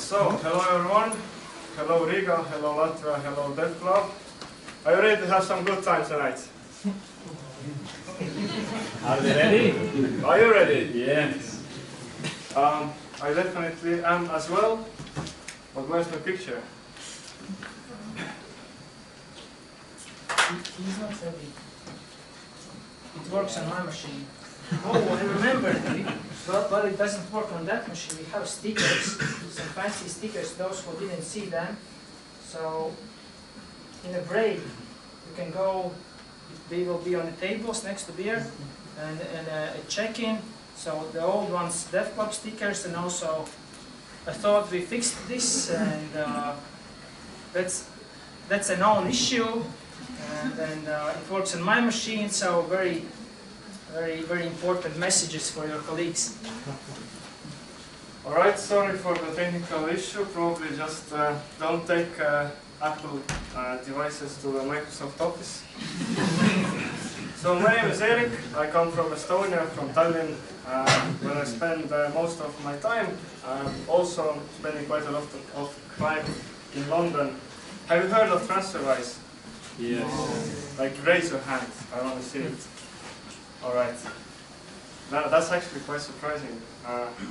So, hello everyone, hello Riga, hello Latvia, hello DevClub. Are you ready to have some good time tonight? Are they ready? Are you ready? Yes. I definitely am as well. But where's my picture? He's not ready. It works on my machine. Oh, I remember. But it doesn't work on that machine. We have stickers, some fancy stickers, those who didn't see them. So, in a break, you can go, they will be on the tables next to beer, and a check-in. So the old ones, DevClub stickers, and also I thought we fixed this, and that's a known issue, and it works on my machine, so very important messages for your colleagues. Alright, sorry for the technical issue, probably just don't take Apple devices to the Microsoft Office. So my name is Erik, I come from Estonia, from Tallinn, where I spend most of my time. I'm also spending quite a lot of time in London. Have you heard of TransferWise? Yes. Like, raise your hand, I want to see it. Alright. That's actually quite surprising.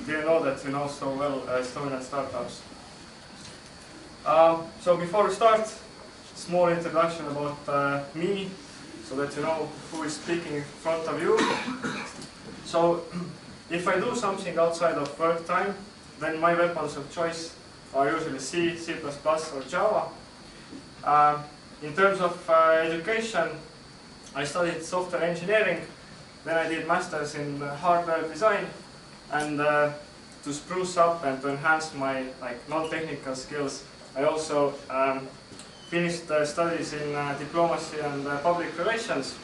Do you know that you know so well Estonian startups? So before we start, small introduction about me, so that you know who is speaking in front of you. So, if I do something outside of work time, then my weapons of choice are usually C, C++, or Java. In terms of education, I studied software engineering, then I did masters in hardware design, and to spruce up and to enhance my non-technical skills, I also finished studies in diplomacy and public relations.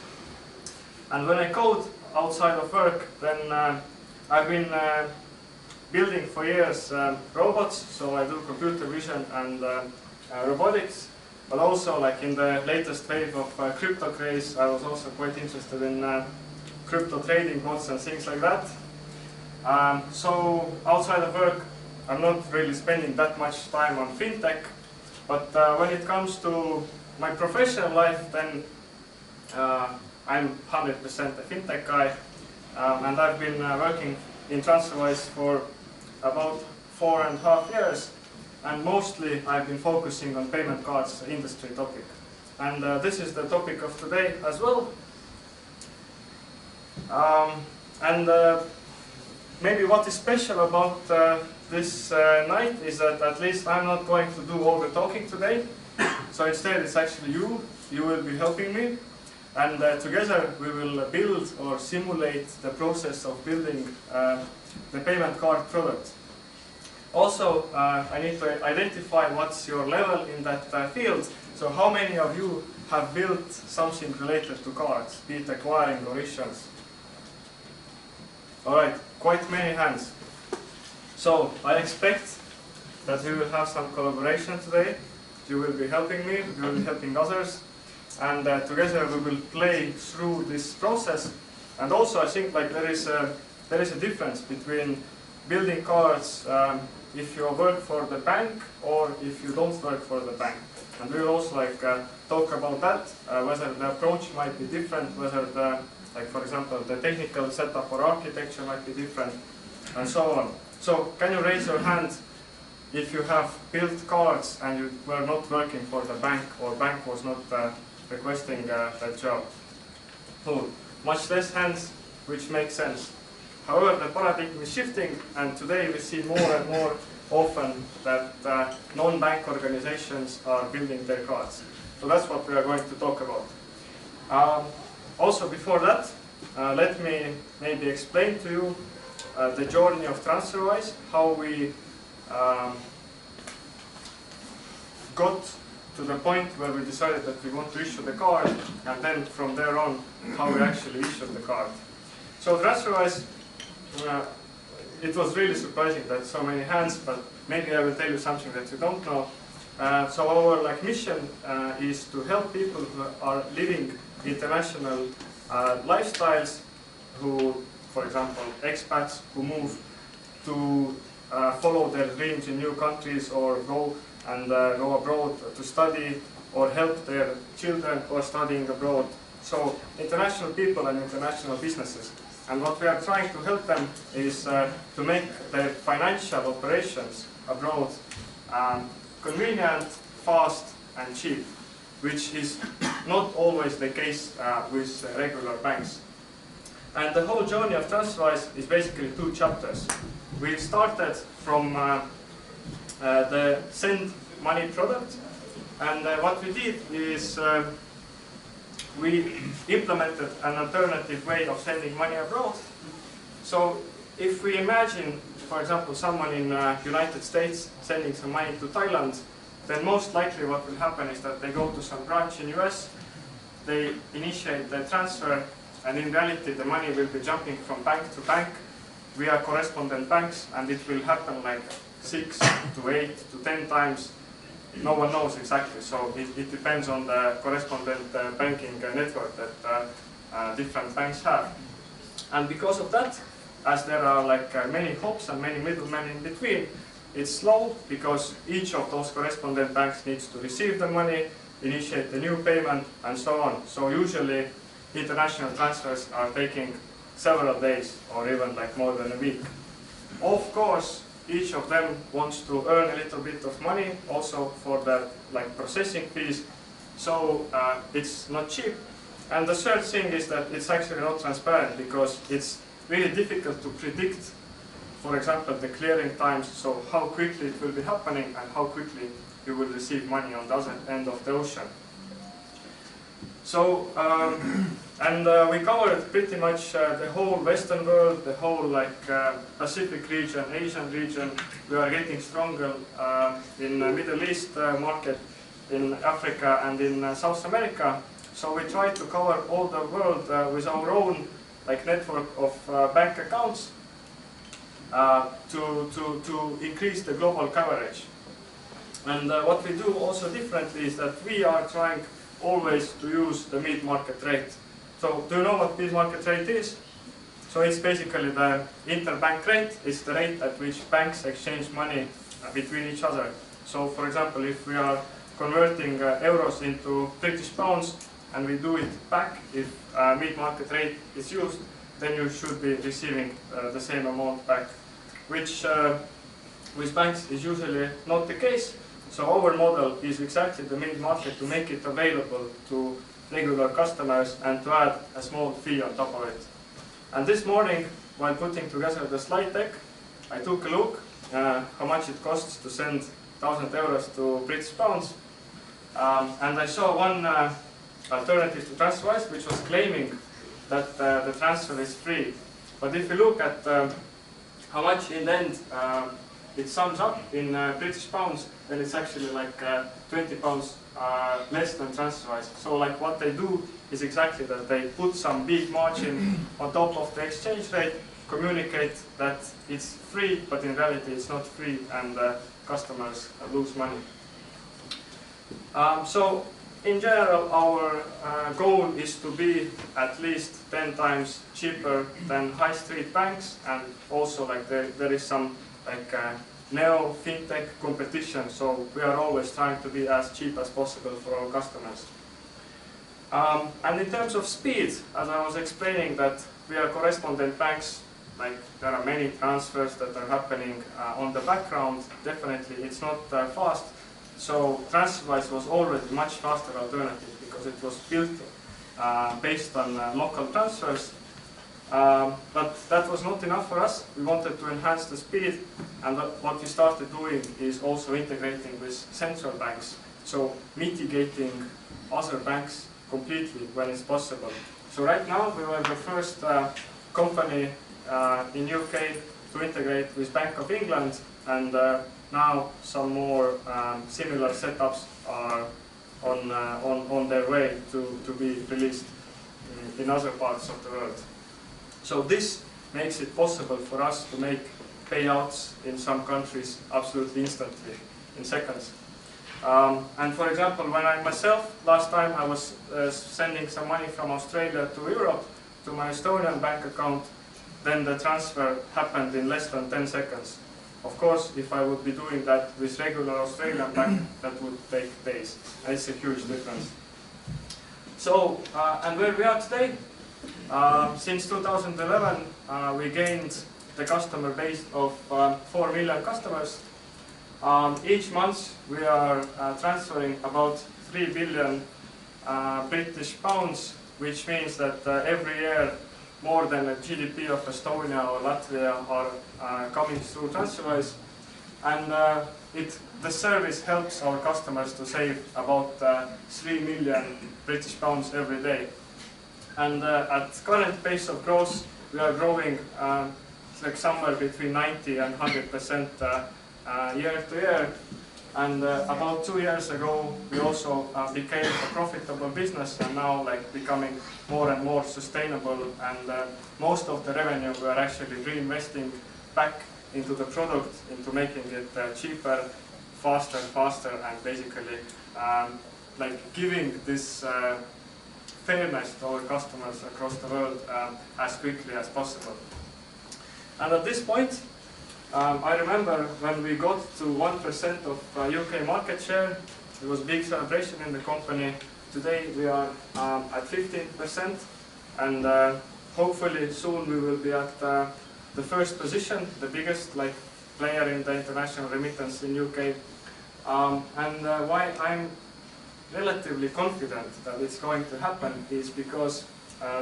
And when I code outside of work, then I've been building for years robots, so I do computer vision and robotics. But also, like in the latest wave of crypto craze, I was also quite interested in crypto trading bots and things like that. So outside of work, I'm not really spending that much time on FinTech. But when it comes to my professional life, then I'm 100% a FinTech guy, and I've been working in TransferWise for about 4.5 years, and mostly I've been focusing on payment cards industry topic. And this is the topic of today as well. Maybe what is special about this night is that at least I'm not going to do all the talking today. So instead it's actually you will be helping me. And together we will build or simulate the process of building the payment card product. Also, I need to identify what's your level in that field. So how many of you have built something related to cards, be it acquiring or issuance? Alright, quite many hands. So I expect that we will have some collaboration today. You will be helping me, you will be helping others, and together we will play through this process. And also I think like there is a difference between building cards if you work for the bank or if you don't work for the bank. And we will also talk about that, whether the approach might be different, whether the, for example, the technical setup or architecture might be different, and so on. So can you raise your hand if you have built cards and you were not working for the bank, or bank was not requesting that job? So much less hands, which makes sense. However, the paradigm is shifting, and today we see more and more often that non-bank organizations are building their cards. So that's what we are going to talk about. Also, before that, let me maybe explain to you the journey of TransferWise, how we got to the point where we decided that we want to issue the card, and then from there on, how we actually issued the card. So TransferWise, it was really surprising that so many hands, but maybe I will tell you something that you don't know. So our mission is to help people who are living international lifestyles, who, for example, expats who move to follow their dreams in new countries or go abroad to study or help their children who are studying abroad. So international people and international businesses. And what we are trying to help them is to make their financial operations abroad convenient, fast and cheap, which is not always the case with regular banks. And the whole journey of TransferWise is basically 2 chapters. We started from the send money product, and what we did is we implemented an alternative way of sending money abroad. So if we imagine, for example, someone in United States sending some money to Thailand, then most likely what will happen is that they go to some branch in US, they initiate the transfer, and in reality the money will be jumping from bank to bank via correspondent banks, and it will happen like 6 to 8 to 10 times. No one knows exactly, so it depends on the correspondent banking network that different banks have. And because of that, as there are like many hops and many middlemen in between, it's slow because each of those correspondent banks needs to receive the money, initiate the new payment, and so on. So usually international transfers are taking several days or even like more than a week. Of course, each of them wants to earn a little bit of money also for the like processing fees, so it's not cheap. And the third thing is that it's actually not transparent because it's really difficult to predict, for example, the clearing times, so how quickly it will be happening and how quickly you will receive money on the other end of the ocean. So, we covered pretty much the whole Western world, the whole like Pacific region, Asian region. We are getting stronger in the Middle East market, in Africa and in South America. So we try to cover all the world with our own like network of bank accounts to increase the global coverage. And what we do also differently is that we are trying always to use the mid-market rate. So do you know what mid-market rate is? So it's basically the interbank rate. It's the rate at which banks exchange money between each other. So for example, if we are converting euros into British pounds and we do it back, if mid-market rate is used, then you should be receiving the same amount back, which with banks is usually not the case. So our model is exactly the mid-market to make it available to regular customers and to add a small fee on top of it. And this morning, while putting together the slide deck, I took a look how much it costs to send 1,000 euros to British pounds. And I saw one alternative to TransferWise, which was claiming that the transfer is free. But if you look at how much in the end it sums up in British pounds, then it's actually like 20 pounds less than TransferWise. So like what they do is exactly that they put some big margin on top of the exchange rate, communicate that it's free, but in reality it's not free, and customers lose money. So in general, our goal is to be at least 10 times cheaper than high street banks, and also like there is some like neo FinTech competition, so we are always trying to be as cheap as possible for our customers. And in terms of speed, as I was explaining, that we are correspondent banks, like there are many transfers that are happening on the background. Definitely it's not fast. So TransferWise was already much faster alternative because it was built based on local transfers. But that was not enough for us. We wanted to enhance the speed, and what we started doing is also integrating with central banks, so mitigating other banks completely when it's possible. So right now we were the first company in UK to integrate with Bank of England, and now some more similar setups are on their way to be released in other parts of the world. So this makes it possible for us to make payouts in some countries absolutely instantly, in seconds. And for example, when I myself, last time I was sending some money from Australia to Europe to my Estonian bank account, then the transfer happened in less than 10 seconds. Of course, if I would be doing that with regular Australian bank, that would take days. And it's a huge difference. So, and where we are today, since 2011, we gained the customer base of 4 million customers. Each month, we are transferring about 3 billion British pounds, which means that every year more than a GDP of Estonia or Latvia are coming through TransferWise. And the service helps our customers to save about 3 million British pounds every day. And at current pace of growth, we are growing like somewhere between 90 and 100% year to year. And about 2 years ago, we also became a profitable business, and now like becoming more and more sustainable. And most of the revenue we are actually reinvesting back into the product, into making it cheaper, faster, and basically like giving this fairness to our customers across the world as quickly as possible. And at this point, I remember when we got to 1% of UK market share, it was a big celebration in the company. Today we are at 15%, and hopefully soon we will be at the first position, the biggest like player in the international remittance in UK. Why I'm relatively confident that it's going to happen is because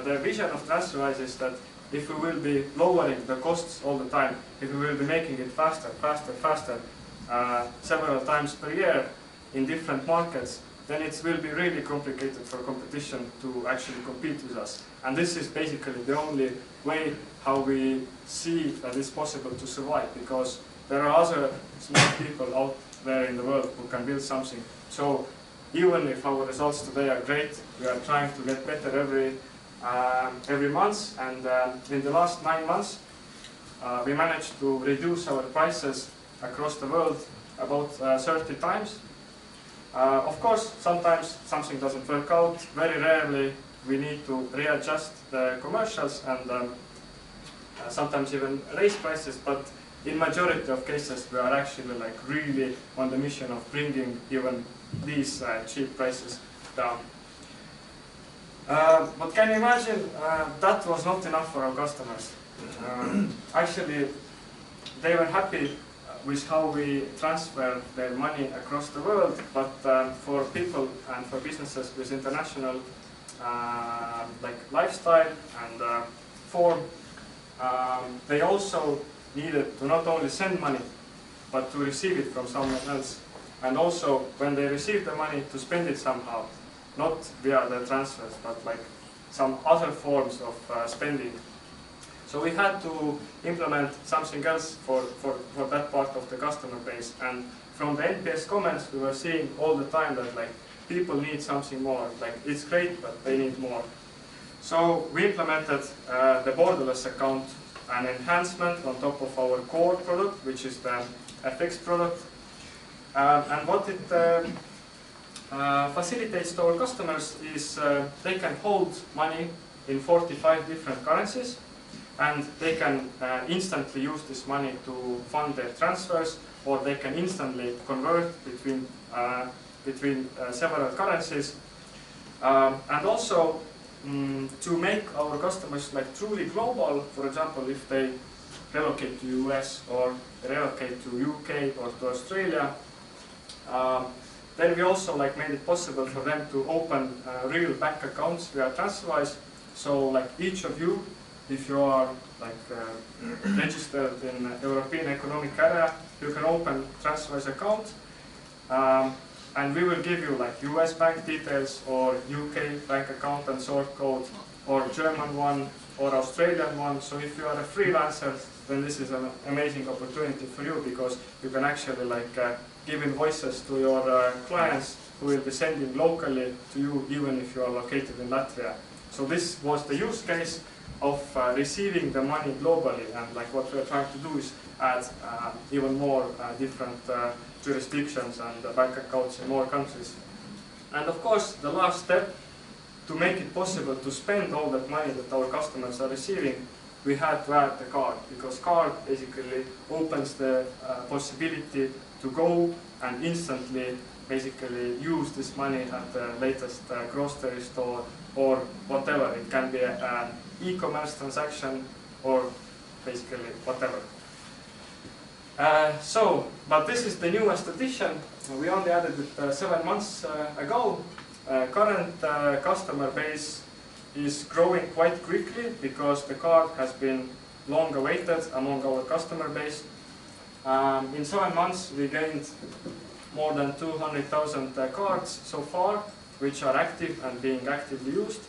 the vision of TransferWise is that if we will be lowering the costs all the time, if we will be making it faster, several times per year in different markets, then it will be really complicated for competition to actually compete with us. And this is basically the only way how we see that it's possible to survive, because there are other smart people out there in the world who can build something. So even if our results today are great, we are trying to get better every month, and in the last 9 months we managed to reduce our prices across the world about 30 times. Of course, sometimes something doesn't work out. Very rarely we need to readjust the commercials and sometimes even raise prices, but in majority of cases we are actually like really on the mission of bringing even these cheap prices down. But can you imagine, that was not enough for our customers. Actually, they were happy with how we transfer their money across the world, but for people and for businesses with international like lifestyle and form, they also needed to not only send money, but to receive it from someone else. And also, when they receive the money, to spend it somehow. Not via the transfers, but like some other forms of spending. So we had to implement something else for that part of the customer base. And from the NPS comments, we were seeing all the time that like people need something more. Like it's great, but they need more. So we implemented the Borderless account, an enhancement on top of our core product, which is the FX product. And what it facilitates to our customers is they can hold money in 45 different currencies, and they can instantly use this money to fund their transfers, or they can instantly convert between several currencies. And also to make our customers like truly global. For example, if they relocate to US or relocate to UK or to Australia, then we also like made it possible for them to open real bank accounts via TransferWise. So like each of you, if you are like registered in European Economic Area, you can open TransferWise account, and we will give you like US bank details or UK bank account and sort code, or German one or Australian one. So if you are a freelancer, then this is an amazing opportunity for you, because you can actually like give invoices to your clients who will be sending locally to you, even if you are located in Latvia. So this was the use case of receiving the money globally, and like what we are trying to do is add even more different jurisdictions and bank accounts in more countries. And of course, the last step to make it possible to spend all that money that our customers are receiving we had to add the card, because card basically opens the possibility to go and instantly basically use this money at the latest grocery store or whatever. It can be an e-commerce transaction or basically whatever. But this is the newest edition. We only added it 7 months ago. Current customer base is growing quite quickly because the card has been long awaited among our customer base. In 7 months we gained more than 200,000 cards so far, which are active and being actively used.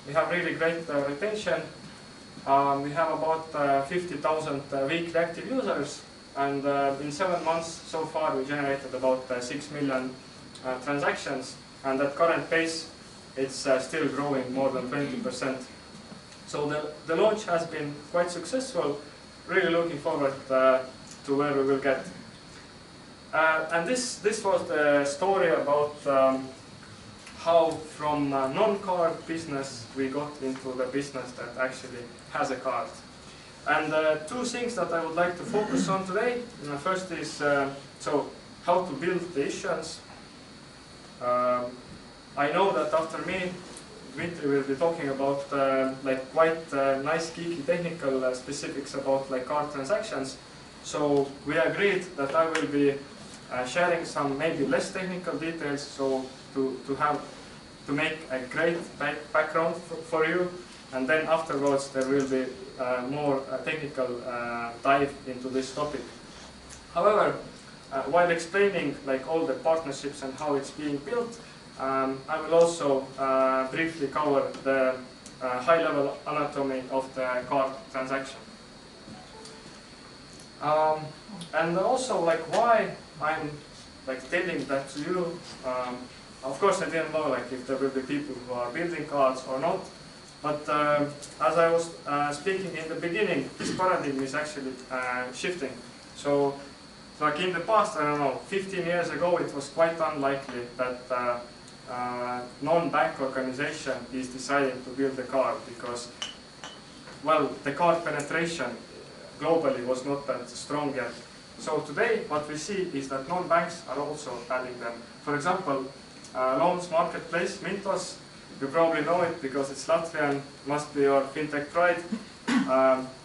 We have really great retention. We have about 50,000 weekly active users, and in 7 months so far we generated about 6 million transactions, and at current pace it's still growing more than 20%. So the launch has been quite successful. Really looking forward to where we will get. And this was the story about how from non-card business we got into the business that actually has a card. And 2 things that I would like to focus on today. First is so how to build the issuance. I know that after me, Dmitry will be talking about like quite nice geeky technical specifics about like card transactions. So we agreed that I will be sharing some maybe less technical details, so to make a great background for you, and then afterwards there will be more technical dive into this topic. However, while explaining like all the partnerships and how it's being built, I will also briefly cover the high-level anatomy of the card transaction. And also like why I'm like telling that to you. Of course I didn't know like if there will be people who are building cards or not, but as I was speaking in the beginning, this paradigm is actually shifting. So like in the past, I don't know, 15 years ago it was quite unlikely that non-bank organization is deciding to build a card, because well, the card penetration globally was not that strong yet. So today what we see is that non-banks are also adding them. For example, loans marketplace Mintos, you probably know it because it's Latvian, must be your FinTech pride.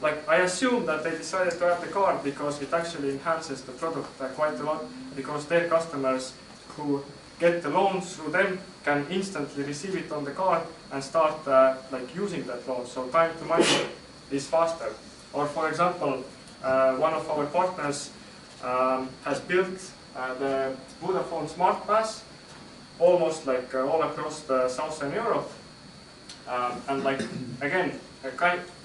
Like I assume that they decided to add the card because it actually enhances the product quite a lot, because their customers who get the loans through them can instantly receive it on the card and start like using that loan. So time to money is faster. Or for example, one of our partners has built the Vodafone Smart Pass almost like all across the Southern Europe, and like again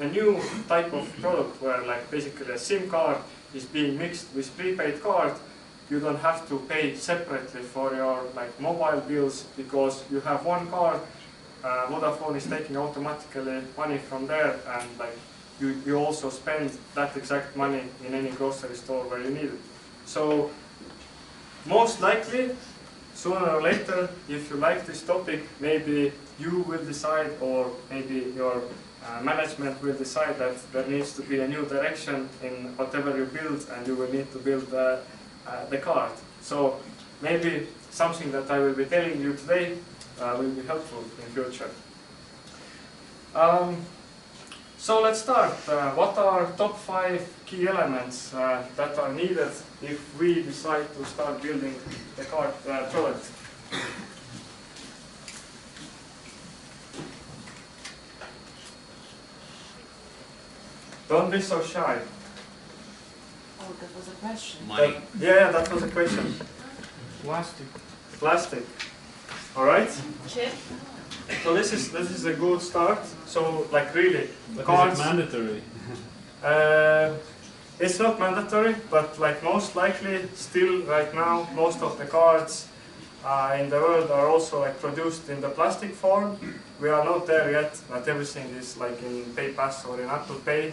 a new type of product where like basically a SIM card is being mixed with prepaid card. You don't have to pay separately for your like mobile bills because you have one card. Vodafone is taking automatically money from there, and like you also spend that exact money in any grocery store where you need it. So most likely, sooner or later, if you like this topic, maybe you will decide, or maybe your management will decide that there needs to be a new direction in whatever you build, and you will need to build the card. So maybe something that I will be telling you today will be helpful in future. So let's start. What are top 5 key elements that are needed if we decide to start building the card product? Don't be so shy. Oh, that was a question. Yeah, that was a question. Plastic. Plastic. All right. Chip. So this is a good start. So like really, But cards. is it mandatory? It's not mandatory, but like most likely, still right now, most of the cards in the world are also like produced in the plastic form. We are not there yet. Not everything is like in PayPass or in Apple Pay.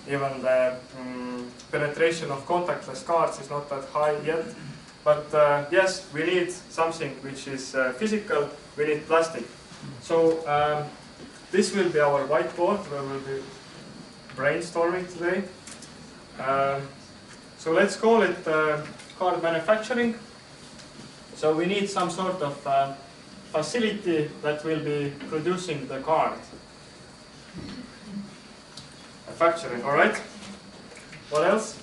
Even the penetration of contactless cards is not that high yet. But yes, we need something which is physical. We need plastic. So this will be our whiteboard where we'll be brainstorming today. So let's call it card manufacturing. So we need some sort of facility that will be producing the card. Manufacturing, all right. What else?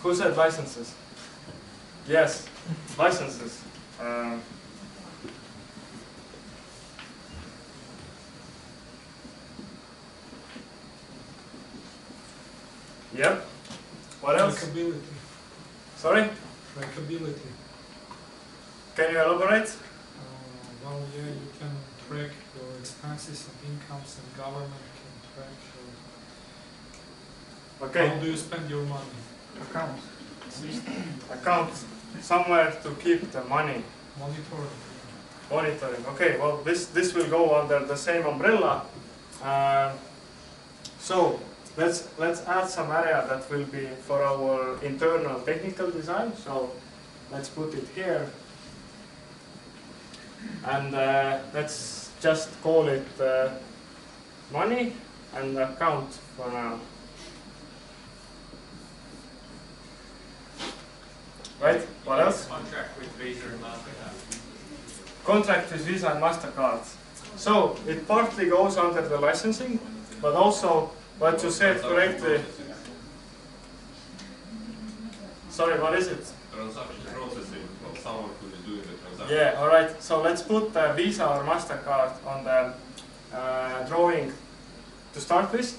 Who said licenses? Yes, licenses. Yep. What else? Trackability. Sorry? Trackability. Can you elaborate? Well, yeah, you can track your expenses and incomes, and government can track Okay. how do you spend your money. Account somewhere to keep the money. Monitoring. Monitoring. Okay. Well, this will go under the same umbrella. So let's add some area that will be for our internal technical design. So let's put it here, and let's just call it money and account for now. Right? What else? Contract with Visa and MasterCard. Contract with Visa and MasterCard. So it partly goes under the licensing, but also what you said correctly. Sorry, what is it? Transaction processing from someone who is doing the transaction. Yeah, all right. So let's put Visa or MasterCard on the drawing to start with.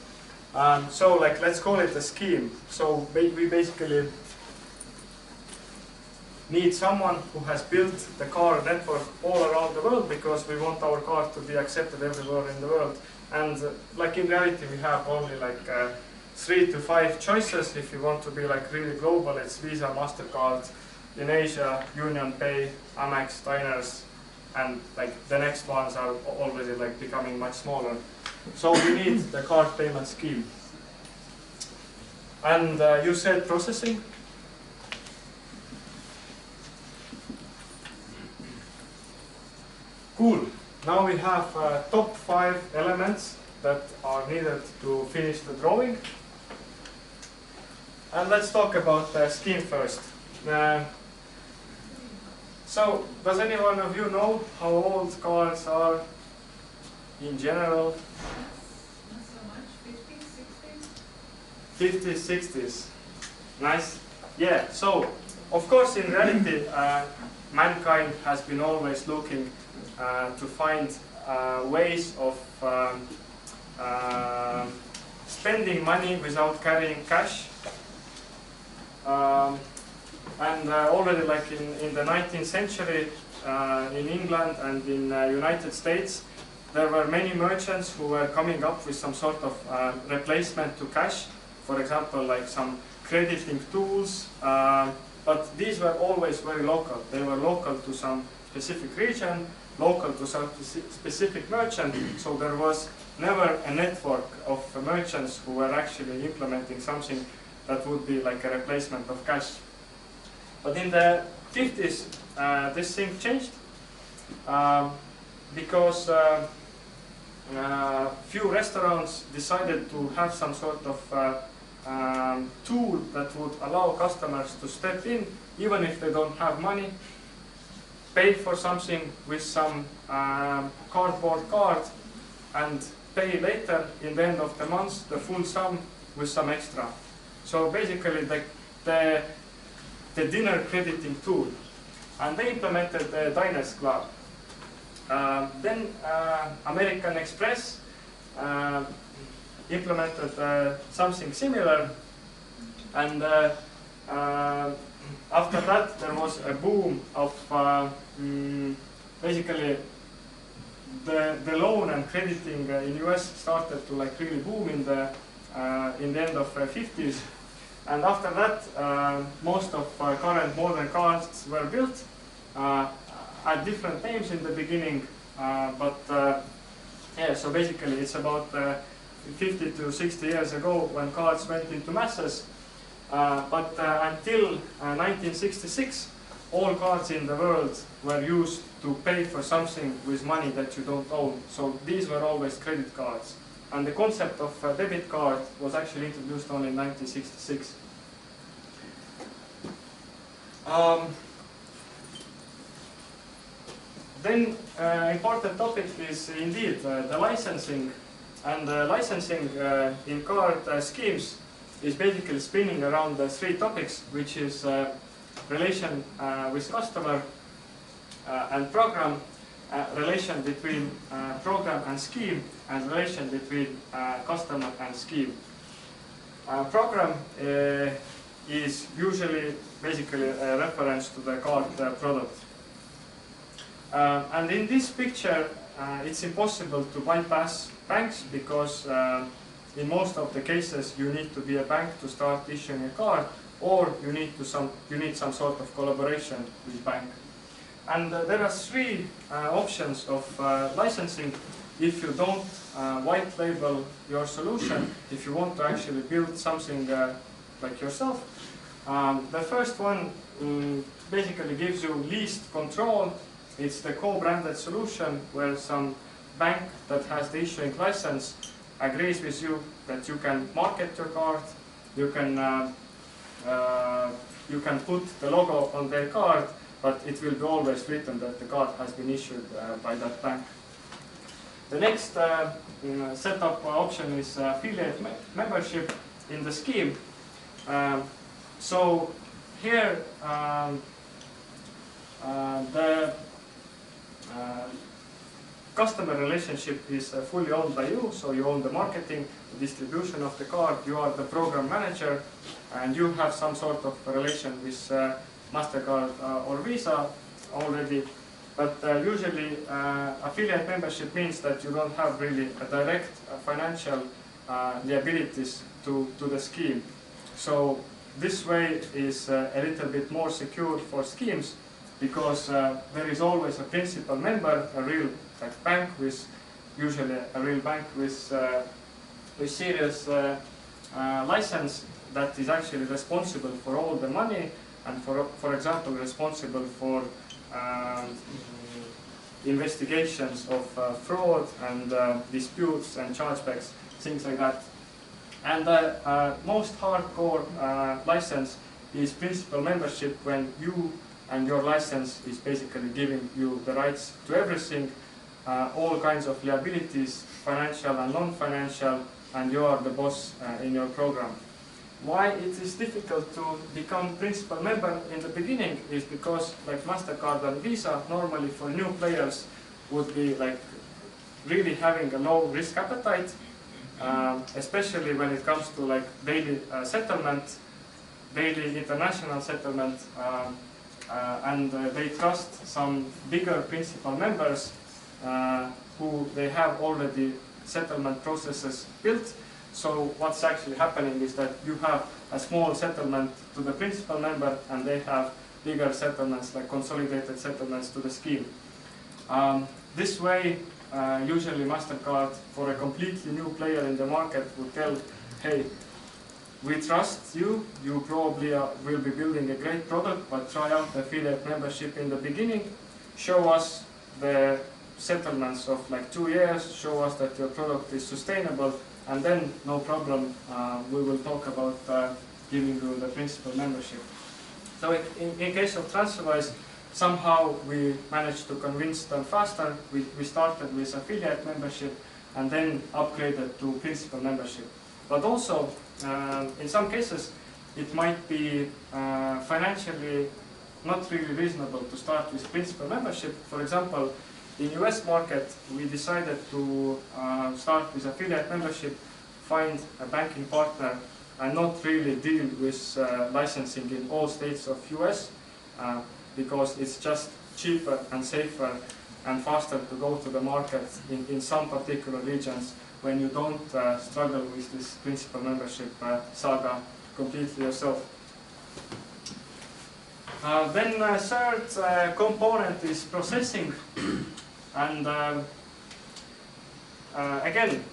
So like let's call it a scheme. So we basically need someone who has built the card network all around the world, because we want our card to be accepted everywhere in the world. And like in reality, we have only like 3 to 5 choices. If you want to be like really global, it's Visa, MasterCard. In Asia, Union Pay, Amex, Diners, and like the next ones are already like becoming much smaller. So we need the card payment scheme. And you said processing. Cool. Now we have top 5 elements that are needed to finish the drawing. And let's talk about the scheme first. So, does any one of you know how old cards are in general? Not so much. 50s, 60s? 50s, 60s. Nice. Yeah, so, of course, in reality, mankind has been always looking to find ways of spending money without carrying cash. And already like in the 19th century in England and in United States, there were many merchants who were coming up with some sort of replacement to cash. For example, like some crediting tools, but these were always very local. They were local to some specific region, local to some specific merchant, so there was never a network of merchants who were actually implementing something that would be like a replacement of cash. But in the 50s, this thing changed because few restaurants decided to have some sort of tool that would allow customers to step in, even if they don't have money, pay for something with some cardboard card, and pay later in the end of the month the full sum with some extra. So basically the dinner crediting tool, and they implemented the Diners Club. Then American Express implemented something similar, and after that there was a boom of basically the loan and crediting in US started to like really boom in the end of 50s. And after that, most of current modern cards were built at different names in the beginning, yeah, so basically it's about 50 to 60 years ago when cards went into masses. But until 1966, all cards in the world were used to pay for something with money that you don't own. So these were always credit cards. and the concept of a debit card was actually introduced only in 1966. Then important topic is indeed the licensing, and licensing in card schemes is basically spinning around the three topics, which is relation with customer and program, relation between program and scheme, and relation between customer and scheme. Program is usually basically a reference to the card product. And in this picture, it's impossible to bypass banks because in most of the cases you need to be a bank to start issuing a card, or you need some sort of collaboration with bank. And there are three options of licensing if you don't white label your solution, if you want to actually build something like yourself. The first one basically gives you least control. It's the co-branded solution where some bank that has the issuing license agrees with you that you can market your card, you can put the logo on their card, but it will be always written that the card has been issued by that bank. The next setup option is affiliate membership in the scheme. So here the customer relationship is fully owned by you, so you own the marketing, the distribution of the card, you are the program manager, and you have some sort of relation with MasterCard or Visa already. But usually affiliate membership means that you don't have really a direct financial liabilities to the scheme. So this way is a little bit more secure for schemes, because there is always a principal member, a real bank with, usually a real bank with serious license that is actually responsible for all the money, and for example responsible for investigations of fraud and disputes and chargebacks, things like that. And the most hardcore license is principal membership, when you and your license is basically giving you the rights to everything, all kinds of liabilities, financial and non-financial, and you are the boss in your program. Why it is difficult to become principal member in the beginning is because, like MasterCard and Visa, normally for new players would be like really having a low risk appetite, especially when it comes to like daily settlement, daily international settlement, and they trust some bigger principal members who they have already settlement processes built. So what's actually happening is that you have a small settlement to the principal member, and they have bigger settlements, like consolidated settlements, to the scheme. This way, usually MasterCard, for a completely new player in the market, would tell, hey, we trust you, you probably will be building a great product, but try out the affiliate membership in the beginning, show us the settlements of like 2 years, show us that your product is sustainable, and then no problem, we will talk about giving you the principal membership. So in case of TransferWise, somehow we managed to convince them faster. We started with affiliate membership and then upgraded to principal membership. But also, in some cases, it might be financially not really reasonable to start with principal membership. For example, in US market, we decided to start with affiliate membership, find a banking partner, and not really deal with licensing in all states of US, because it's just cheaper and safer and faster to go to the market in some particular regions when you don't struggle with this principal membership saga completely yourself. Then third component is processing. And again,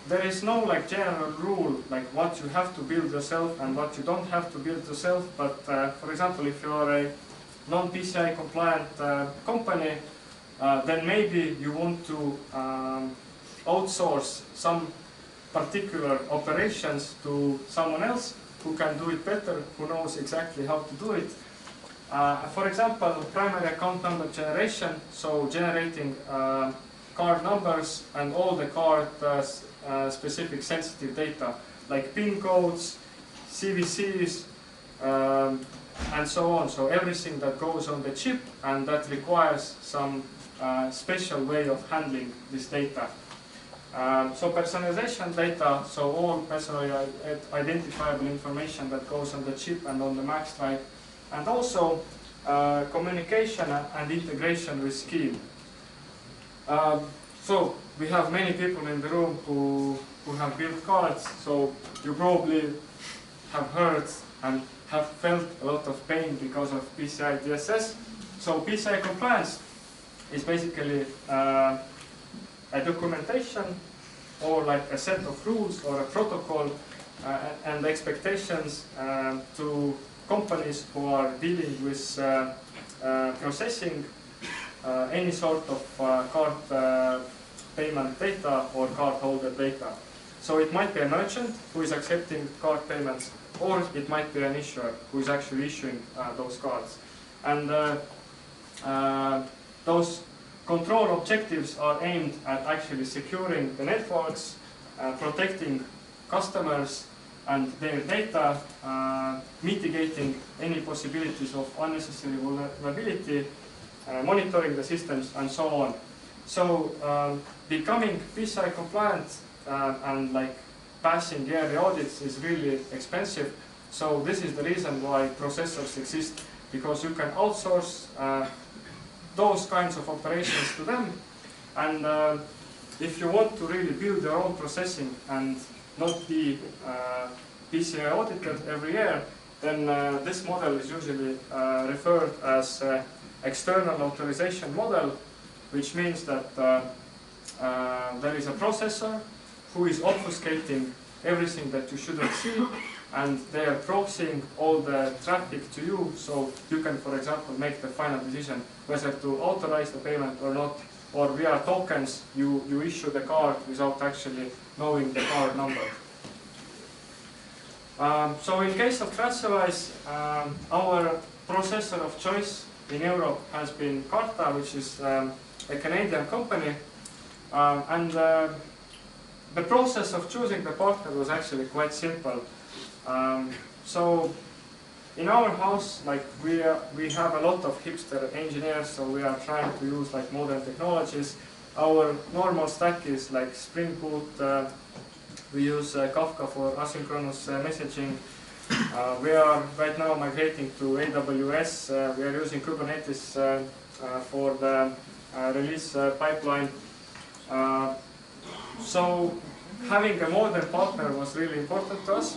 there is no like general rule like what you have to build yourself and what you don't have to build yourself. But for example, if you are a non-PCI compliant company, then maybe you want to outsource some particular operations to someone else who can do it better, who knows exactly how to do it. For example, primary account number generation, so generating card numbers and all the card specific sensitive data, like PIN codes, CVCs, and so on. So everything that goes on the chip and that requires some special way of handling this data. So personalization data, so all personally identifiable information that goes on the chip and on the MAC stripe, and also communication and integration with scheme. So we have many people in the room who have built cards, so you probably have heard and have felt a lot of pain because of PCI DSS. So PCI compliance is basically a documentation or like a set of rules or a protocol and expectations to companies who are dealing with processing any sort of card payment data or card holder data. So it might be a merchant who is accepting card payments, or it might be an issuer who is actually issuing those cards. And those control objectives are aimed at actually securing the networks, protecting customers and their data, mitigating any possibilities of unnecessary vulnerability, monitoring the systems, and so on. So becoming PCI compliant and like passing yearly audits is really expensive. So this is the reason why processors exist, because you can outsource those kinds of operations to them. And if you want to really build your own processing and not be PCI audited every year, then this model is usually referred as external authorization model, which means that there is a processor who is obfuscating everything that you shouldn't see, and they are proxying all the traffic to you, so you can, for example, make the final decision whether to authorize the payment or not, or via tokens you issue the card without actually knowing the card number. So in case of TransferWise, our processor of choice in Europe has been Karta, which is a Canadian company, and the process of choosing the partner was actually quite simple. So in our house, like we have a lot of hipster engineers, so we are trying to use like modern technologies. Our normal stack is like Spring Boot. We use Kafka for asynchronous messaging. We are right now migrating to AWS. We are using Kubernetes for the release pipeline. So having a modern partner was really important to us,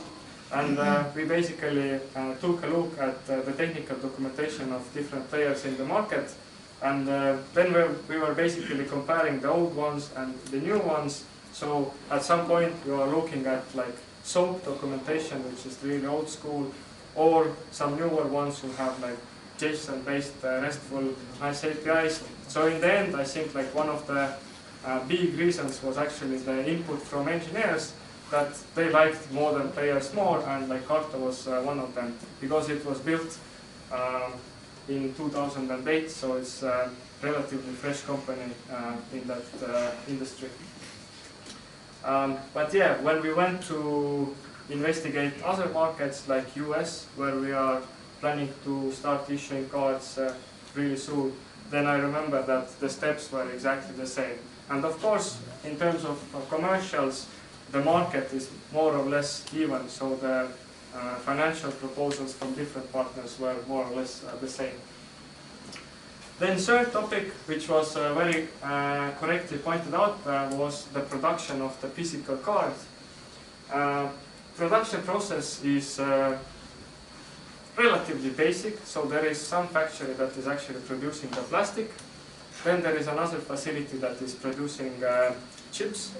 and we basically took a look at the technical documentation of different players in the market, and then we were basically comparing the old ones and the new ones. So at some point we were looking at like SOAP documentation, which is really old school, or some newer ones who have like JSON-based RESTful nice APIs. So in the end, I think like one of the big reasons was actually the input from engineers, that they liked modern players more, and like Karta was one of them, because it was built in 2008, so it's a relatively fresh company in that industry. But yeah, when we went to investigate other markets like US, where we are planning to start issuing cards really soon, then I remember that the steps were exactly the same. And of course, in terms of commercials, the market is more or less even, so the financial proposals from different partners were more or less the same. Then third topic, which was very correctly pointed out, was the production of the physical card. Production process is relatively basic, so there is some factory that is actually producing the plastic. Then there is another facility that is producing chips,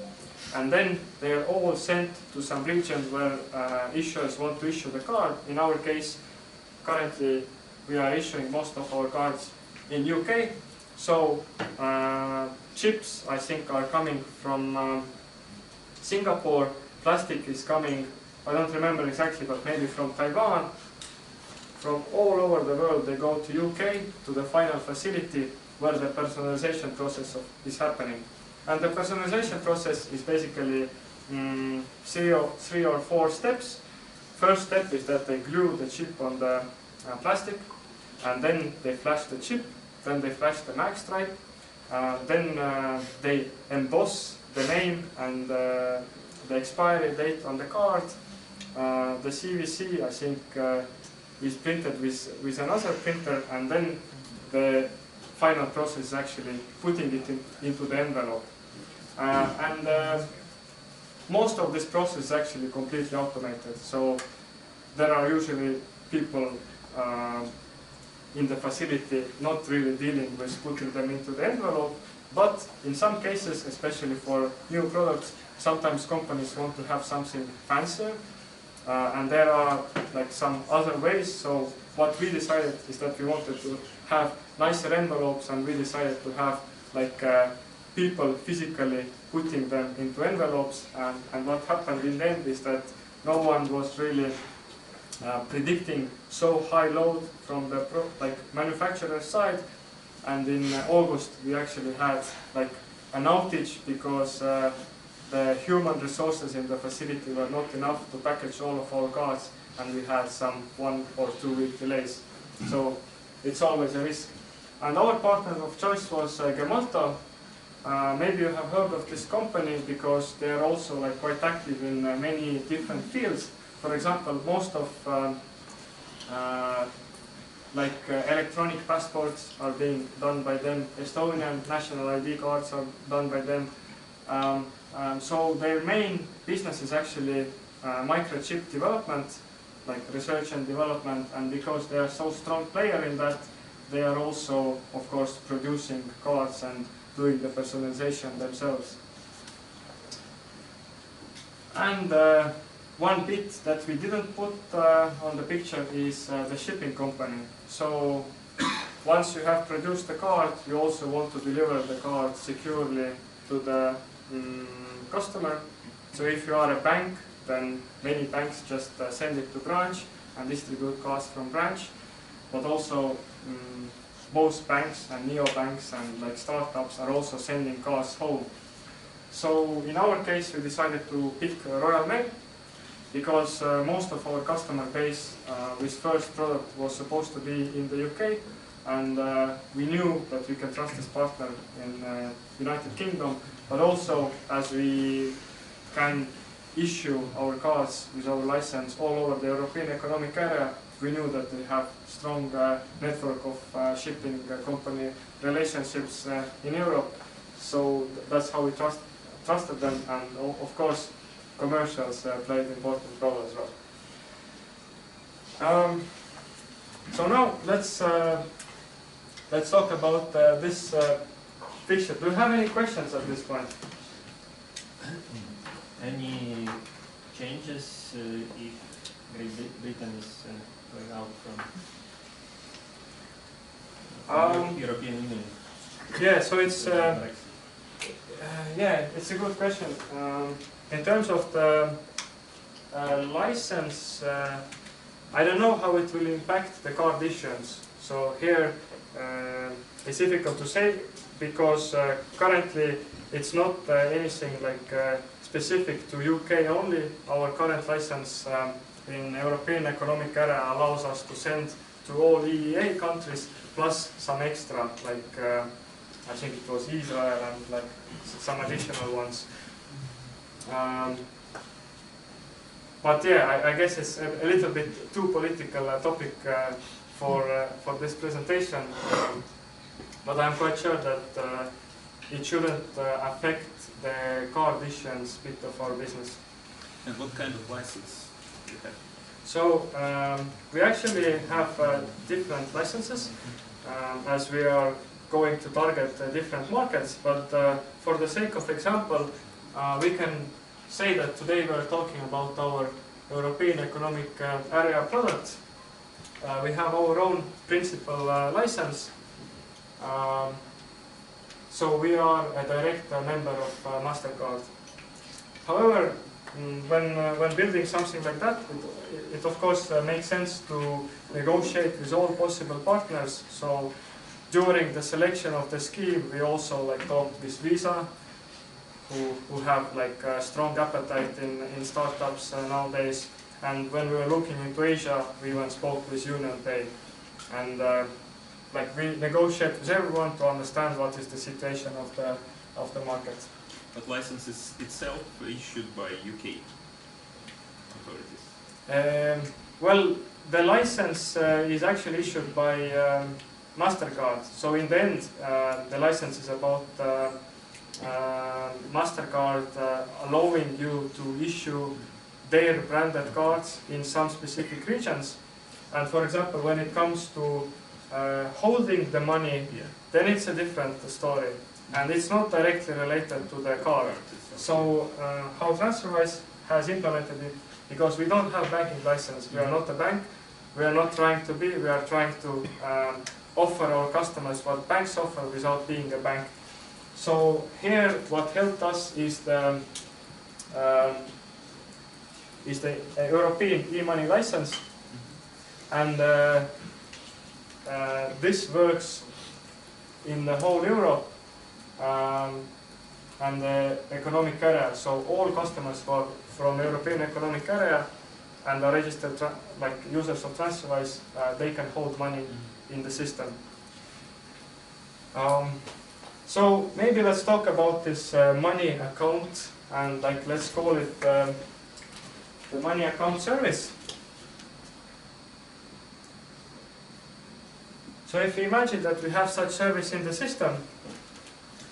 and then they are all sent to some region where issuers want to issue the card. In our case, currently we are issuing most of our cards in UK, So chips, I think, are coming from Singapore. Plastic is coming, I don't remember exactly, but maybe from Taiwan. From all over the world, they go to UK, to the final facility where the personalization process is happening. And the personalization process is basically 3 or 4 steps. First step is that they glue the chip on the plastic, and then they flash the chip, then they flash the mag stripe, then they emboss the name and the expiry date on the card. The CVC, I think, is printed with another printer, and then the final process is actually putting it into the envelope. Most of this process is actually completely automated. So there are usually people in the facility not really dealing with putting them into the envelope, but in some cases, especially for new products, sometimes companies want to have something fancier, and there are like some other ways. So what we decided is that we wanted to have nicer envelopes, and we decided to have like people physically putting them into envelopes. And what happened in the end is that no one was really predicting so high load from the manufacturer side. And in August we actually had like an outage because the human resources in the facility were not enough to package all of our cards, and we had some 1 or 2 week delays. So it's always a risk. And our partner of choice was Gemalto. Maybe you have heard of this company because they are also like quite active in many different fields. For example, most of electronic passports are being done by them. Estonian national ID cards are done by them. So their main business is actually microchip development, like research and development. And because they are so strong player in that, they are also, of course, producing cards and doing the personalization themselves. And one bit that we didn't put on the picture is the shipping company. So once you have produced the card, you also want to deliver the card securely to the customer. So if you are a bank, then many banks just send it to branch and distribute cards from branch. But also most banks and neobanks and like startups are also sending cards home. So in our case, we decided to pick Royal Mail because most of our customer base with first product was supposed to be in the UK, and we knew that we can trust this partner in United Kingdom, but also as we can issue our cards with our license all over the European Economic Area, we knew that they have strong network of shipping company relationships in Europe. So that's how we trusted them, and of course commercials played an important role as well. So now let's talk about this picture. Do you have any questions at this point? Any changes if Great Britain is going out from European Union? Yeah, so it's it's a good question. In terms of the license, I don't know how it will impact the card issuance. So here it's difficult to say because currently it's not anything like specific to UK only. Our current license in European Economic Area allows us to send to all EEA countries plus some extra, like I think it was Israel and like some additional ones. But yeah, I guess it's a little bit too political topic for this presentation. But I'm quite sure that it shouldn't affect the card issuance bit of our business. And what kind of license do you have? So we actually have different licenses as we are going to target different markets. But for the sake of example, we can say that today we are talking about our European Economic Area products. We have our own principal license. so we are a direct member of MasterCard. However, when building something like that, it of course makes sense to negotiate with all possible partners. So during the selection of the scheme, we also talked with Visa, who have a strong appetite in startups nowadays. And when we were looking into Asia, we even spoke with UnionPay, and we negotiate with everyone to understand what is the situation of the market. But license is itself issued by UK authorities? Well, the license is actually issued by MasterCard. So in the end, the license is about MasterCard allowing you to issue their branded cards in some specific regions. And for example, when it comes to holding the money, then it's a different story. And it's not directly related to the card. So how TransferWise has implemented it, because we don't have banking license, we are not a bank, we are not trying to be, we are trying to offer our customers what banks offer without being a bank. So here what helped us is the European e-money license, and this works in the whole Europe and the economic area. So all customers from European economic area and are registered users of TransferWise, they can hold money in the system. So maybe let's talk about this money account, and let's call it the money account service. So if we imagine that we have such service in the system,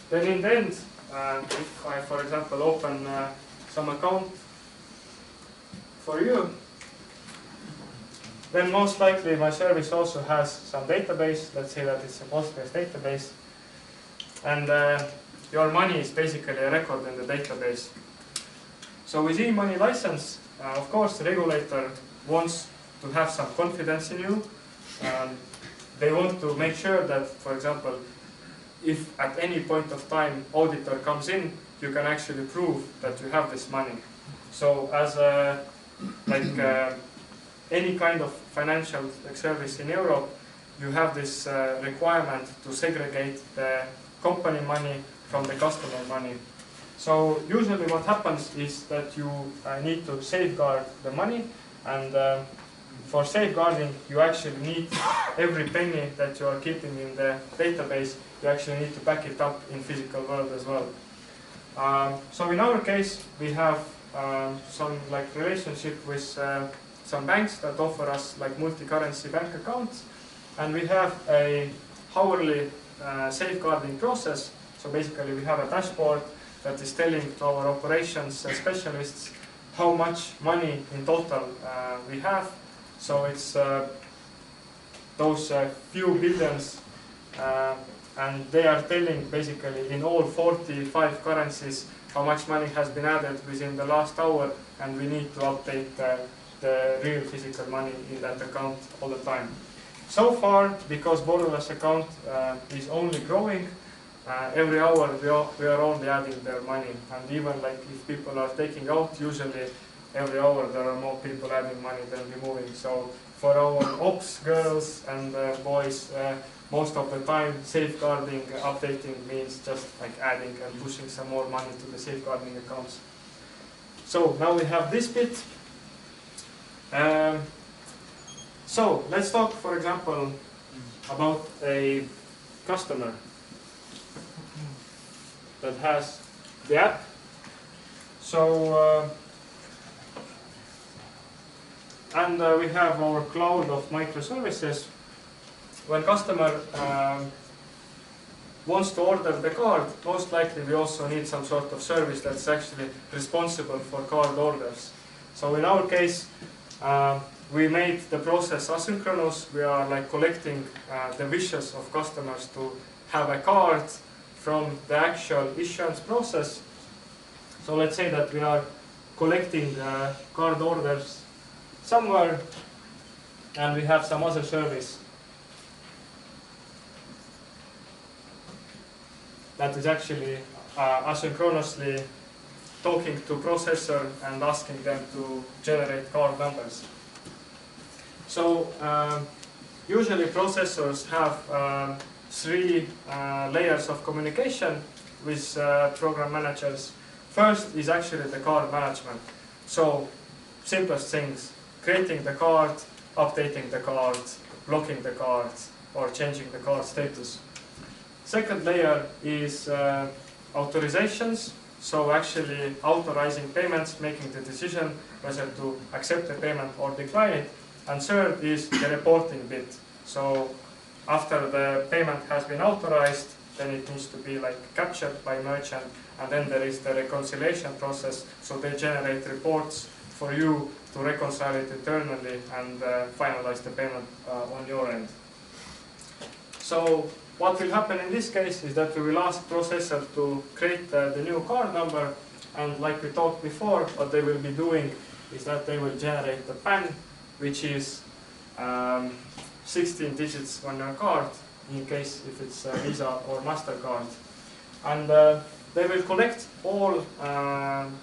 then in the end, if I, for example, open some account for you, then most likely my service also has some database. Let's say that it's a Postgres database, and your money is basically a record in the database. So with e-money license, of course, the regulator wants to have some confidence in you. They want to make sure that, for example, if at any point of time auditor comes in, you can actually prove that you have this money. So as any kind of financial service in Europe, you have this requirement to segregate the company money from the customer money. So usually what happens is that you need to safeguard the money, and for safeguarding you actually need every penny that you are keeping in the database, you actually need to back it up in physical world as well. So in our case, we have some relationship with some banks that offer us multi-currency bank accounts, and we have a hourly safeguarding process. So basically we have a dashboard that is telling to our operations specialists how much money in total we have. So it's those few billions, and they are telling basically in all 45 currencies how much money has been added within the last hour, and we need to update the real physical money in that account all the time. So far, because Borderless account is only growing, every hour we are only adding their money, and even if people are taking out, usually every hour there are more people adding money than removing. So for our ops girls and boys, most of the time safeguarding, updating means just adding and pushing some more money to the safeguarding accounts. So now we have this bit. So let's talk, for example, about a customer that has the app. So we have our cloud of microservices. When customer wants to order the card, most likely we also need some sort of service that's actually responsible for card orders. So in our case, we made the process asynchronous. We are collecting the wishes of customers to have a card from the actual issuance process. So let's say that we are collecting card orders somewhere, and we have some other service that is actually asynchronously talking to processor and asking them to generate card numbers. So usually processors have three layers of communication with program managers. First is actually the card management. So simplest things, creating the card, updating the card, blocking the card, or changing the card status. Second layer is authorizations. So actually authorizing payments, making the decision whether to accept the payment or decline it. And third is the reporting bit. So after the payment has been authorized, then it needs to be like captured by merchant, and then there is the reconciliation process. So they generate reports for you to reconcile it internally and finalize the payment on your end. So what will happen in this case is that we will ask processor to create the new card number, and like we talked before, what they will be doing is that they will generate the PAN, which is 16 digits on your card, in case if it's Visa or MasterCard. And they will collect all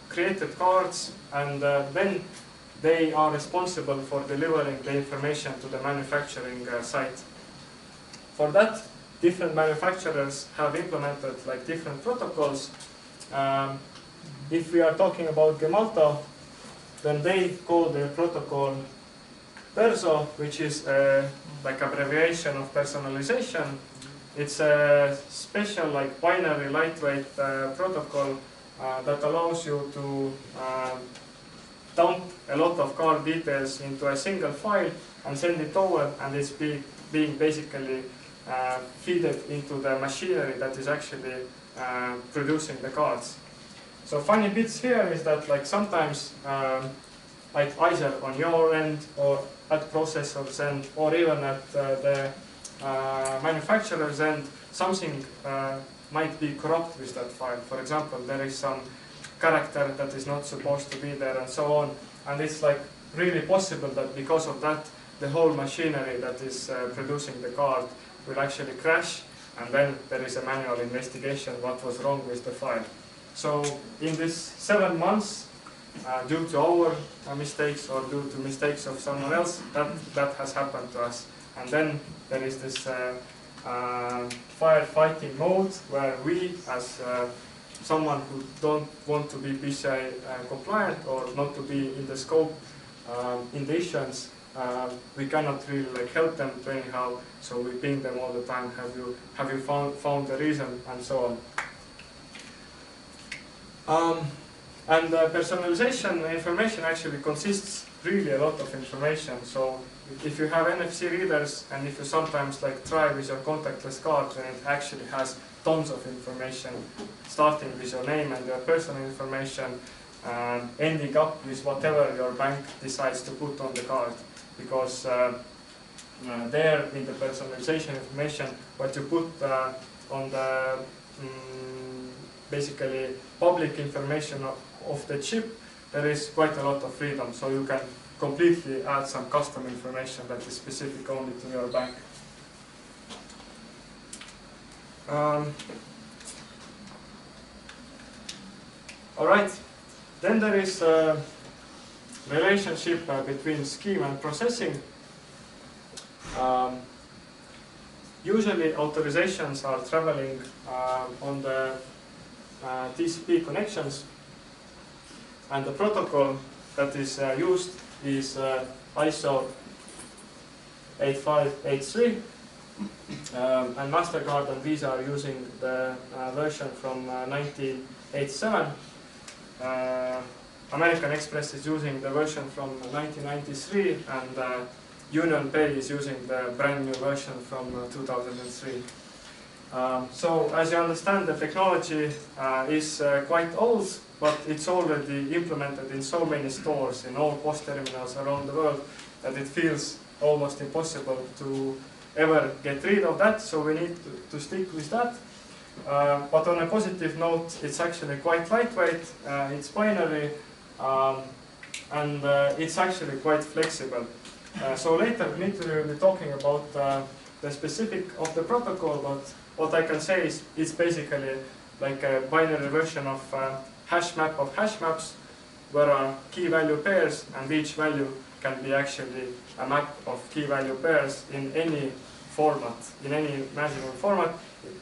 created cards, and then they are responsible for delivering the information to the manufacturing site. For that, different manufacturers have implemented like different protocols. If we are talking about Gemalto, then they call their protocol Perso, which is like abbreviation of personalization. It's a special like binary lightweight protocol that allows you to dump a lot of card details into a single file and send it over, and it's being basically feed it into the machinery that is actually producing the cards. So funny bits here is that like sometimes like either on your end or at processor's end or even at the manufacturer's end, something might be corrupt with that file. For example, there is some character that is not supposed to be there and so on, and it's like really possible that because of that the whole machinery that is producing the card will actually crash, and then there is a manual investigation what was wrong with the file. So in this 7 months, due to our mistakes or due to mistakes of someone else, that has happened to us. And then there is this firefighting mode where we, as someone who don't want to be PCI compliant or not to be in the scope in the issuance, we cannot really like help them to anyhow, so we ping them all the time, have you found the reason, and so on. And personalization information actually consists really a lot of information. So if you have NFC readers and if you sometimes like try with your contactless card, then it actually has tons of information, starting with your name and your personal information, and ending up with whatever your bank decides to put on the card. Because there in the personalization information, what you put on the basically public information of the chip, there is quite a lot of freedom. So you can completely add some custom information that is specific only to your bank. All right, then there is a relationship between scheme and processing. Usually authorizations are traveling on the TCP connections, and the protocol that is used is ISO 8583, and MasterCard and Visa are using the version from 1987. American Express is using the version from 1993, and Union Pay is using the brand new version from 2003. So as you understand, the technology is quite old, but it's already implemented in so many stores, in all POS terminals around the world, that it feels almost impossible to ever get rid of that, so we need to stick with that. But on a positive note, it's actually quite lightweight, it's binary, and it's actually quite flexible. So later we need to be talking about the specific of the protocol, but what I can say is it's basically like a binary version of hash map of hash maps, where are key value pairs, and each value can be actually a map of key value pairs in any format, in any imaginable format.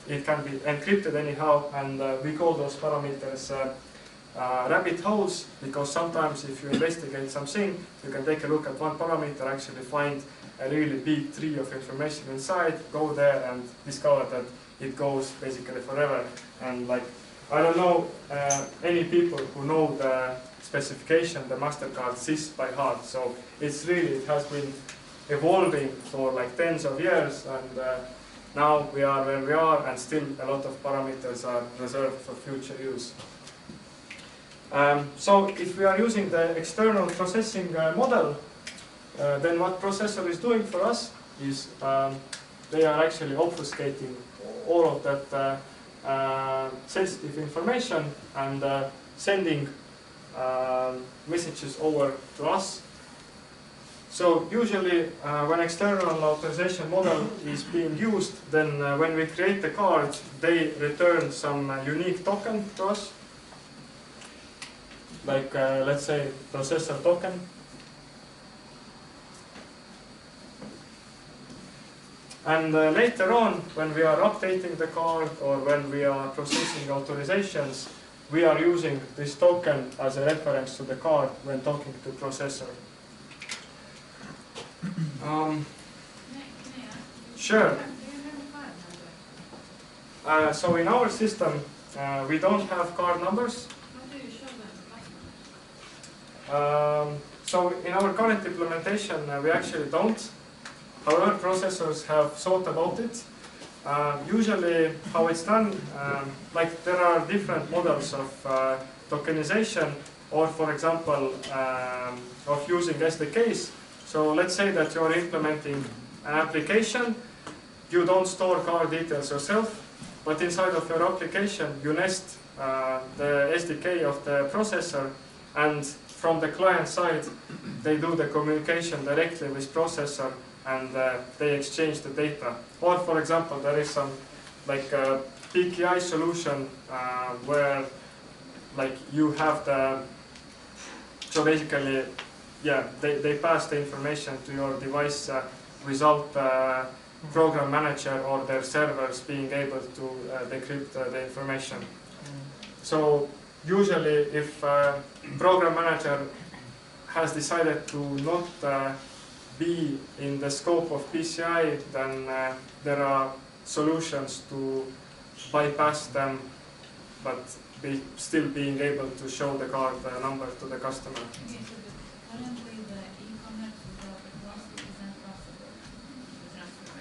It can be encrypted anyhow, and we call those parameters rabbit holes, because sometimes if you investigate something, you can take a look at one parameter, actually find a really big tree of information inside, go there and discover that it goes basically forever. And like, I don't know any people who know the specification, the MasterCard SIS by heart. So it's really, it has been evolving for like tens of years, and now we are where we are, and still a lot of parameters are reserved for future use. So if we are using the external processing model, then what processor is doing for us is they are actually obfuscating all of that sensitive information and sending messages over to us. So usually when external authorization model is being used, then when we create the card, they return some unique token to us, like let's say processor token. And later on, when we are updating the card or when we are processing authorizations, we are using this token as a reference to the card when talking to processor. Can I ask? Sure. Do you have a card number? So in our system, we don't have card numbers. How do you show them to customers? So in our current implementation, we actually don't. However, processors have thought about it. Usually how it's done, like there are different models of tokenization, or for example, of using SDKs. So let's say that you're implementing an application, you don't store card details yourself, but inside of your application you nest the SDK of the processor, and from the client side they do the communication directly with processor, and they exchange the data. Or for example, there is some like PKI solution where like you have the, so basically, yeah, they pass the information to your device without program manager or their servers being able to decrypt the information. So usually if program manager has decided to not be in the scope of PCI, then there are solutions to bypass them, but still being able to show the card number to the customer. Okay, so currently the e-commerce without a closet isn't possible to transfer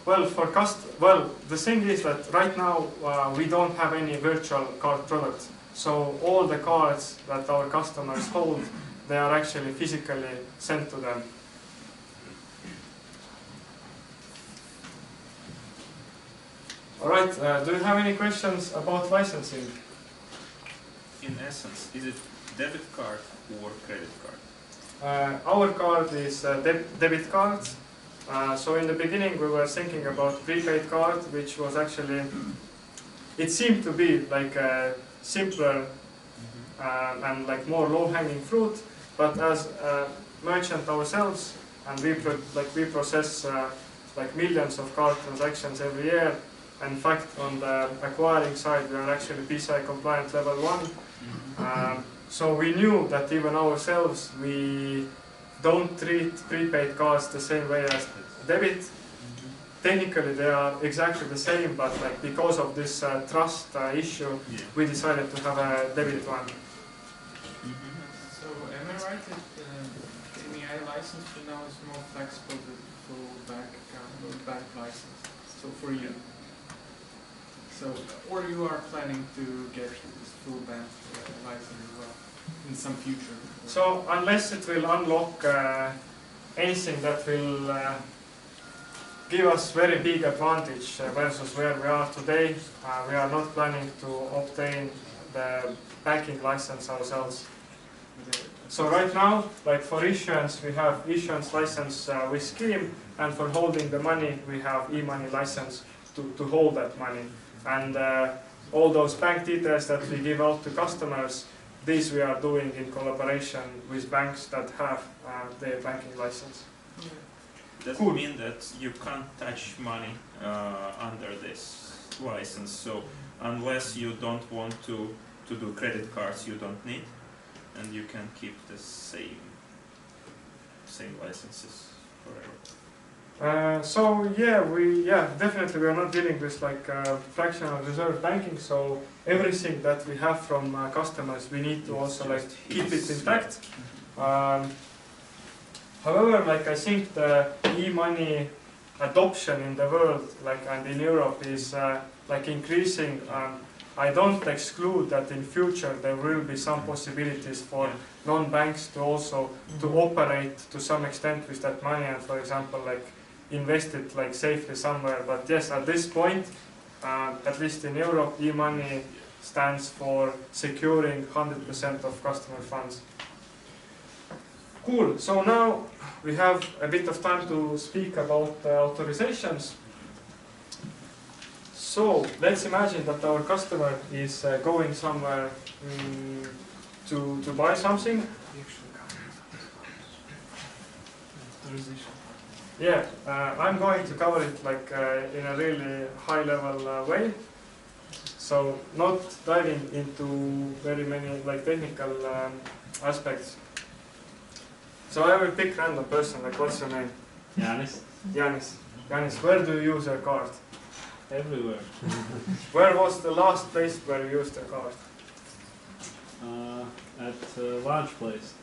by card. Well, the thing is that right now we don't have any virtual card products. So all the cards that our customers hold, they are actually physically sent to them. All right, do you have any questions about licensing? In essence, is it debit card or credit card? Our card is debit card. So in the beginning we were thinking about prepaid card, which was actually, it seemed to be like a simpler and like more low-hanging fruit. But as a merchant ourselves, and we process like millions of card transactions every year. In fact, on the acquiring side, we are actually PCI compliant level 1. So we knew that even ourselves, we don't treat prepaid cards the same way as debit. Technically, they are exactly the same, but like because of this trust issue, we decided to have a debit one. So am I right that MEI license for now is more flexible than full bank account or bank license? So for you. So, or you are planning to get this full bank license as well in some future? So unless it will unlock anything that will give us very big advantage versus where we are today, we are not planning to obtain the banking license ourselves. So right now, like for issuance, we have issuance license with Scheme, and for holding the money, we have e-money license to hold that money. And all those bank details that we give out to customers, these we are doing in collaboration with banks that have their banking license. Does it mean that you can't touch money under this license? So unless you don't want to do credit cards, you don't need, and you can keep the same licenses forever. So yeah, definitely we are not dealing with like fractional reserve banking. So everything that we have from customers, we need to also like keep it intact. However, like I think the e-money adoption in the world, like and in Europe, is like increasing. I don't exclude that in future there will be some possibilities for non-banks to also to operate to some extent with that money and, for example, like invest it like safely somewhere. But yes, at this point, at least in Europe, e-money stands for securing 100% of customer funds. Cool. So now we have a bit of time to speak about authorizations. So let's imagine that our customer is going somewhere to buy something. Yeah, I'm going to cover it like in a really high level way. So not diving into very many like technical aspects. So I will pick random person, like what's your name? Yanis. Yanis, where do you use your card? Everywhere. Where was the last place where you used your card? At lunch place.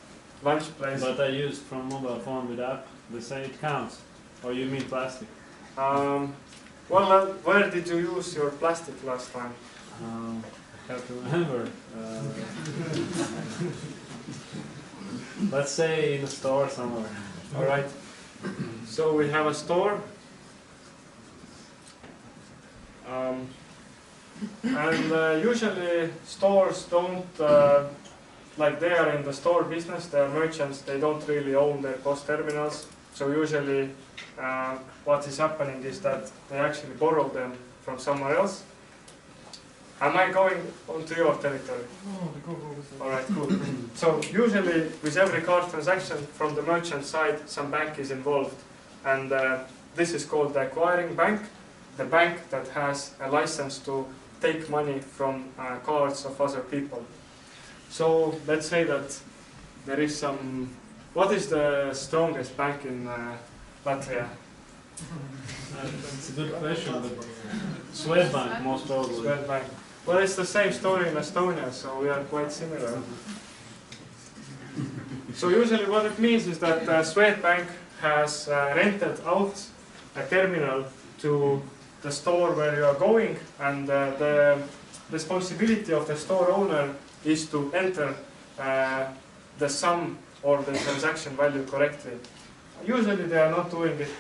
Lunch place. But I used from mobile phone with app. They say it counts. Or you mean plastic? Well, where did you use your plastic last time? I have to remember. Let's say in a store somewhere. All right. So we have a store. And usually stores don't, like they are in the store business, they are merchants, they don't really own their POS terminals. So usually what is happening is that they actually borrow them from somewhere else. Am I going onto your territory? No, go. Alright, cool. So usually with every card transaction from the merchant side, some bank is involved. And this is called the acquiring bank, the bank that has a license to take money from cards of other people. So let's say that there is some... What is the strongest bank in Latvia? It's a good question, but Swedbank most probably. Swedbank. Well, it's the same story in Estonia, so we are quite similar. So usually what it means is that Swedbank has rented out a terminal to the store where you are going, and the responsibility of the store owner is to enter the sum or the transaction value correctly. Usually they are not doing it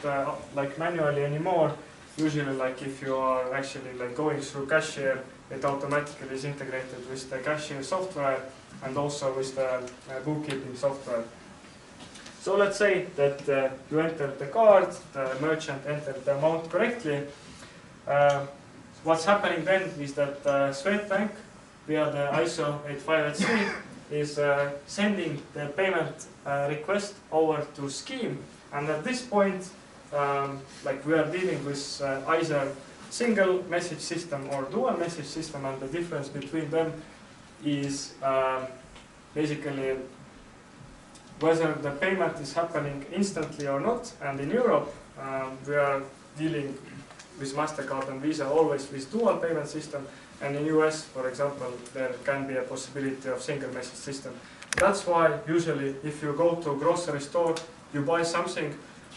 like manually anymore. Usually, like if you are actually like going through cashier, it automatically is integrated with the cashier software and also with the bookkeeping software. So let's say that you entered the card, the merchant entered the amount correctly. What's happening then is that Swedbank, via the ISO 8583, is sending the payment request over to Scheme. And at this point, like we are dealing with either single message system or dual message system, and the difference between them is basically whether the payment is happening instantly or not. And in Europe, we are dealing with MasterCard and Visa always with dual payment system. And in US, for example, there can be a possibility of single message system. That's why usually if you go to a grocery store, you buy something,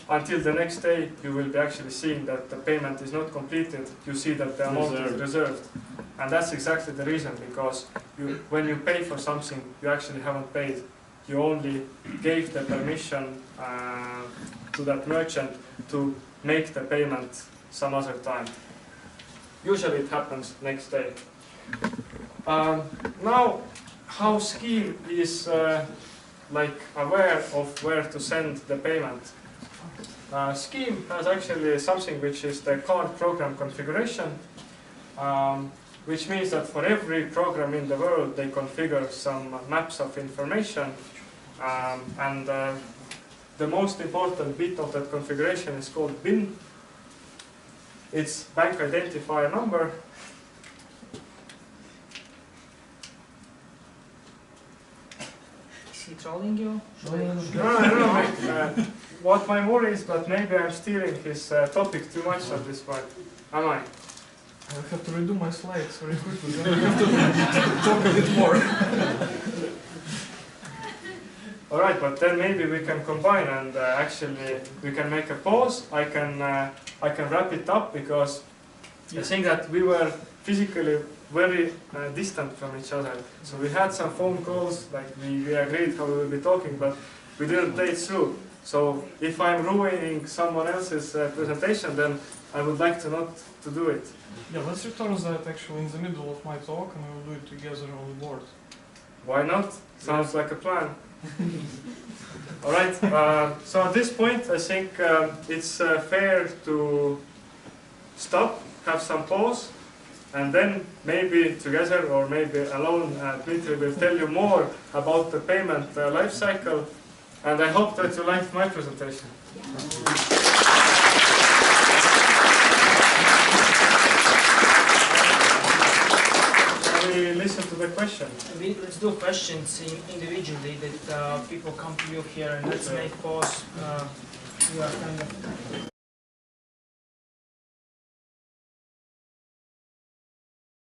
until the next day you will be actually seeing that the payment is not completed. You see that the amount is reserved. And that's exactly the reason, because when you pay for something, you actually haven't paid. You only gave the permission to that merchant to make the payment some other time. Usually it happens next day. Now, how Scheme is like aware of where to send the payment. Scheme has actually something which is the card program configuration, which means that for every program in the world they configure some maps of information, and the most important bit of that configuration is called BIN. It's bank identifier number. Is he trolling you? No. What my worry is that maybe I'm stealing his topic too much at this point. Am I? I have to redo my slides very quickly. Then I have to talk a bit more. Alright, but then maybe we can combine and actually we can make a pause. I can wrap it up because I think that we were physically very distant from each other. So we had some phone calls, like we agreed how we will be talking, but we didn't play it through. So if I'm ruining someone else's presentation, then I would like to not to do it. Yeah, let's return that actually in the middle of my talk and we'll do it together on the board. Why not? Sounds like a plan. Alright, so at this point I think it's fair to stop, have some pause, and then maybe together or maybe alone Dmitry will tell you more about the payment life cycle, and I hope that you liked my presentation. We listen to the question. Let's do questions individually that people come to you here, and let's make pause. We are kind of